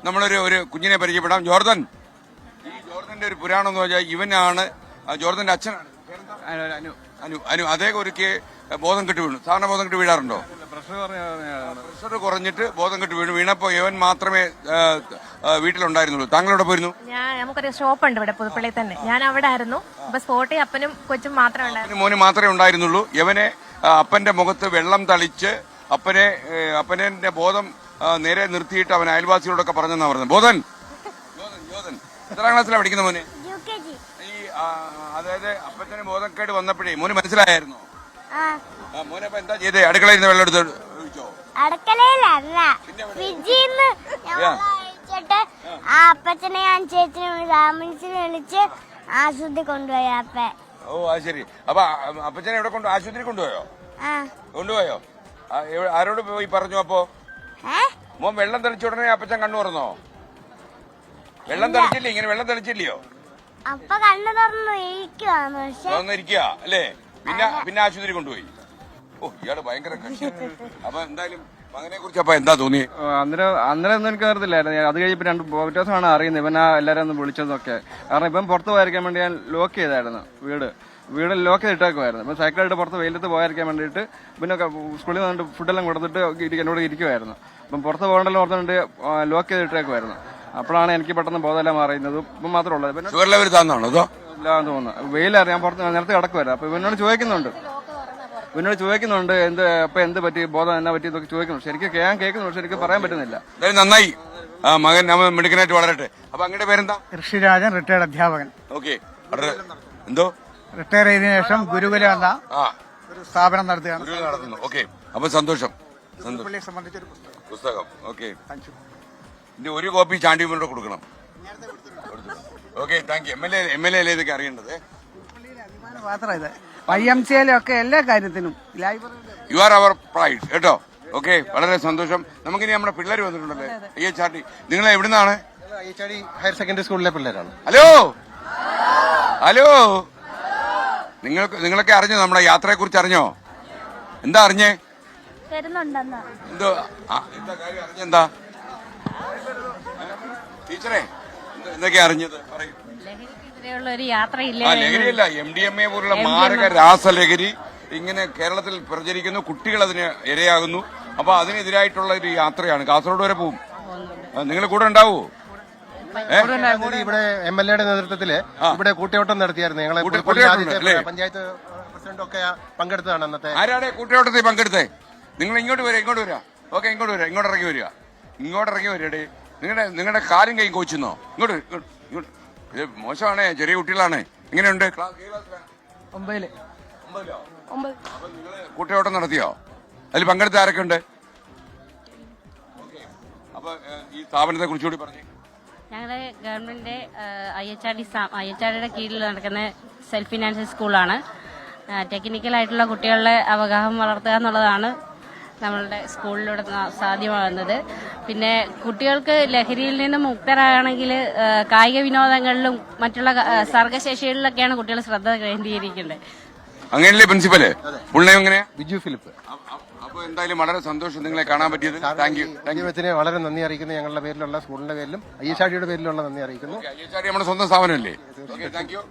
നമ്മളൊരു കുഞ്ഞിനെ പരിചയപ്പെടാം. ജോർദൻ. ഈ ജോർദന്റെ ഒരു പുരാണം എന്ന് വെച്ചാൽ ഇവനാണ് ജോർദന്റെ അച്ഛനാണ്. അനു അദ്ദേഹം ഒരിക്കൽ ബോധം കെട്ട് വീണു. സാധാരണ ബോധം കെട്ട് വീഴാറുണ്ടോ? പ്രഷർ കുറഞ്ഞിട്ട് ബോധം കെട്ട് വീണപ്പോ ഇവൻ മാത്രമേ വീട്ടിലുണ്ടായിരുന്നുള്ളൂ. താങ്കളോടെ പോയിരുന്നു? നമുക്കൊരു ഷോപ്പ് ഉണ്ട് ഇവിടെ പുതുപ്പള്ളി തന്നെ. ഞാൻ അവിടെ ആയിരുന്നു. സ്പോട്ടിൽ അപ്പനും കൊച്ചും മാത്രമേ ഉണ്ടായിരുന്നു. മോന് മാത്രമേ ഉണ്ടായിരുന്നുള്ളൂ. ഇവനെ അപ്പന്റെ മുഖത്ത് വെള്ളം തളിച്ച് അപ്പനെ ബോധം നേരെ നിർത്തിയിട്ട് അവൻ അയൽവാസികളോടൊക്കെ പറഞ്ഞെന്നാ പറഞ്ഞത്. ബോധൻ എത്രാം ക്ലാസ്സിലാണ് പഠിക്കുന്ന മോന്? ഈ അതായത് അപ്പച്ചന് ബോധക്കേട് വന്നപ്പോഴേ മോന് മനസ്സിലായിരുന്നു. മോനെ അപ്പൊ എന്താ ചെയ്തേ? അടുക്കളയിൽ നിന്ന് വെള്ളം എടുത്ത് ഒഴിച്ചോ? അടുക്കളയിലല്ല, ഫ്രിഡ്ജിന്ന് ഒഴിച്ചിട്ട് ആ അപ്പച്ചനെ ഞാൻ ചേച്ചിനെ ആംബുലൻസിൽ വിളിച്ച് ആശുപത്രി കൊണ്ടുപോയി. ഓ അത് ശരി. അപ്പൊ അപ്പച്ചനെ എവിടെ ആശുപത്രി കൊണ്ടുപോയോ? കൊണ്ടുപോയോ? ആരോട് പോയി പറഞ്ഞു? അപ്പോ മോൻ വെള്ളം തെളിച്ച ഉടനെ അപ്പച്ചൻ കണ്ണു തുറന്നോ? വെള്ളം തെളിച്ചില്ലേ? ഇങ്ങനെ വെള്ളം തെളിച്ചില്ലയോ? അപ്പൊ കണ്ണു തുറന്നിരിക്കുക അല്ലേ? പിന്നെ ആശുപത്രി കൊണ്ടുപോയി. ഓ ഇയാള് ഭയങ്കര അപ്പൊ എന്തായാലും മകനെ കുറിച്ച് അപ്പൊ എന്താ തോന്നി? അന്നേരം ഒന്നും എനിക്ക് അറിയത്തില്ലായിരുന്നു. അത് കഴിഞ്ഞപ്പോ 2 ദിവസമാണ് അറിയുന്നത് ഇവൻ എല്ലാരും ഒന്ന് വിളിച്ചതൊക്കെ. കാരണം ഇപ്പം പുറത്ത് പോയിരിക്കാൻ വേണ്ടി ഞാൻ ലോക്ക് ചെയ്തായിരുന്നു. വീട് ലോക്ക് ചെയ്തിട്ടേക്കുമായിരുന്നു. ഇപ്പം സൈക്കിളായിട്ട് പുറത്ത് വെയിലത്ത് പോയിരിക്കാൻ വേണ്ടിയിട്ട് പിന്നെ സ്കൂളിൽ വന്നിട്ട് ഫുഡെല്ലാം കൊടുത്തിട്ട് എന്നോട് ഇരിക്കുമായിരുന്നു. അപ്പം പുറത്ത് പോകണ്ടല്ലോ ഓർത്തുകൊണ്ട് ലോക്ക് ചെയ്തിട്ടേക്കുമായിരുന്നു. അപ്പോഴാണ് എനിക്ക് പെട്ടെന്ന് ബോധമെല്ലാം മാറിയുന്നത്. ഇപ്പം മാത്രമേ ഉള്ളത്. പിന്നെ ഇല്ലാന്ന് തോന്നുന്നു. വെയിലായിരുന്നു. ഞാൻ പുറത്ത് നേരത്തെ കിടക്കുമായിരുന്നു. അപ്പൊ ഇവനോട് ചോദിക്കുന്നുണ്ട് എന്ത് പറ്റി, ബോധം എന്നാ പറ്റി എന്നൊക്കെ ചോദിക്കുന്നു. ശരിക്കും ഞാൻ കേൾക്കുന്നു, പക്ഷെ എനിക്ക് പറയാൻ പറ്റുന്നില്ല. നന്നായി. മകൻ മിടുക്കനായിട്ട് വളരട്ടെ. അപ്പൊ അങ്ങയുടെ പേരെന്താ? ഋഷിരാജൻ, റിട്ടയർഡ് അധ്യാപകൻ. ഓക്കെ. എന്തോ റിട്ടയർ ചെയ്തതിനു ശേഷം ഗുരുകുലം എന്ന ഒരു സ്ഥാപനം നടത്തുകയാണ്. ഓക്കെ. അപ്പൊ സന്തോഷം. സംബന്ധിച്ചൊരു പുസ്തകം. ഓക്കെ. ഇതിന്റെ ഒരു കോപ്പി ചാണ്ടിയമ്മനോട് കൊടുക്കണം. Okay, thank you. M L A ഇതൊക്കെ അറിയേണ്ടത്. മാത്രം ഇത് YMCA-യിലൊക്കെ എല്ലാ കാര്യത്തിനും യു ആർ അവർ പ്രൈഡ് കേട്ടോ. ഓക്കെ, വളരെ സന്തോഷം. നമുക്കിനി നമ്മുടെ പിള്ളേർ വന്നിട്ടുണ്ടല്ലേ? IHRD. നിങ്ങൾ എവിടുന്നാണ്? IHRD ഹയർ സെക്കൻഡറി സ്കൂളിലെ പിള്ളേരാണ്. ഹലോ, നിങ്ങളൊക്കെ അറിഞ്ഞോ? നമ്മുടെ യാത്രയെ കുറിച്ച് അറിഞ്ഞോ? എന്താ അറിഞ്ഞേ? എന്താ കാര്യം അറിഞ്ഞെന്താ? ടീച്ചറെ എന്തൊക്കെയാ അറിഞ്ഞത്? പറയൂ. ലഹരിയല്ല, MDMA പോലുള്ള മാരക രാസലഹരി ഇങ്ങനെ കേരളത്തിൽ പ്രചരിക്കുന്നു. കുട്ടികൾ അതിന് ഇരയാകുന്നു. അപ്പൊ അതിനെതിരായിട്ടുള്ള ഒരു യാത്രയാണ്. കാസർഗോഡ് വരെ പോവും. നിങ്ങൾ കൂടെ ഉണ്ടാവോ? ഇവിടെ MLA-യുടെ നേതൃത്വത്തില് ഇവിടെ കൂട്ടയോട്ടം നടത്തിയായിരുന്നു. ഞങ്ങളെ പഞ്ചായത്ത് പ്രസിഡന്റ് ഒക്കെ പങ്കെടുത്തതാണ് അന്നത്തെ. ആരാടെ കൂട്ടയോട്ടത്തിൽ പങ്കെടുത്തേ? നിങ്ങൾ ഇങ്ങോട്ട് വരാ. ഓക്കെ, ഇങ്ങോട്ട് ഇറങ്ങി വരടേ. നിങ്ങളുടെ കാലും കൈ കോച്ചുന്നോ? ഇങ്ങോട്ട്. ഇത് മോശമാണേ, ചെറിയ കുട്ടികളാണ്. എങ്ങനെയുണ്ട്? കൂട്ടയോട്ടം നടത്തിയോ? അതിൽ പങ്കെടുത്ത ആരൊക്കെ ഉണ്ട്? അപ്പൊ ഈ സ്ഥാപനത്തെ കുറിച്ചുകൂടി പറഞ്ഞു. ഞങ്ങള് ഗവൺമെന്റ് IHRD-യുടെ കീഴിൽ നടക്കുന്ന സെൽഫ് ഫിനാൻഷ്യൽ സ്കൂളാണ്. ടെക്നിക്കലായിട്ടുള്ള കുട്ടികളുടെ അവഗാഹം വളർത്തുക എന്നുള്ളതാണ് നമ്മളുടെ സ്കൂളിലൂടെ സാധ്യമാകുന്നത്. പിന്നെ കുട്ടികൾക്ക് ലഹരിയിൽ നിന്ന് മുക്തരാകണമെങ്കിൽ കായിക വിനോദങ്ങളിലും മറ്റുള്ള സർഗശേഷികളിലൊക്കെയാണ് കുട്ടികൾ ശ്രദ്ധ കേന്ദ്രീകരിക്കേണ്ടത്. അങ്ങനെയല്ലേ പ്രിൻസിപ്പല്? എങ്ങനെയാ? ബിജു ഫിലിപ്പ്. അപ്പൊ എന്തായാലും വളരെ സന്തോഷം നിങ്ങളെ കാണാൻ പറ്റിയത്. Thank you. വളരെ നന്ദി അറിയിക്കുന്നു. ഞങ്ങളുടെ പേരിലുള്ള സ്കൂളിന്റെ പേരിലും IHRD-യുടെ പേരിലുള്ള നന്ദി അറിയിക്കുന്നു. IHRD നമ്മുടെ സ്വന്തം സ്ഥാപനമല്ലേ? Thank you.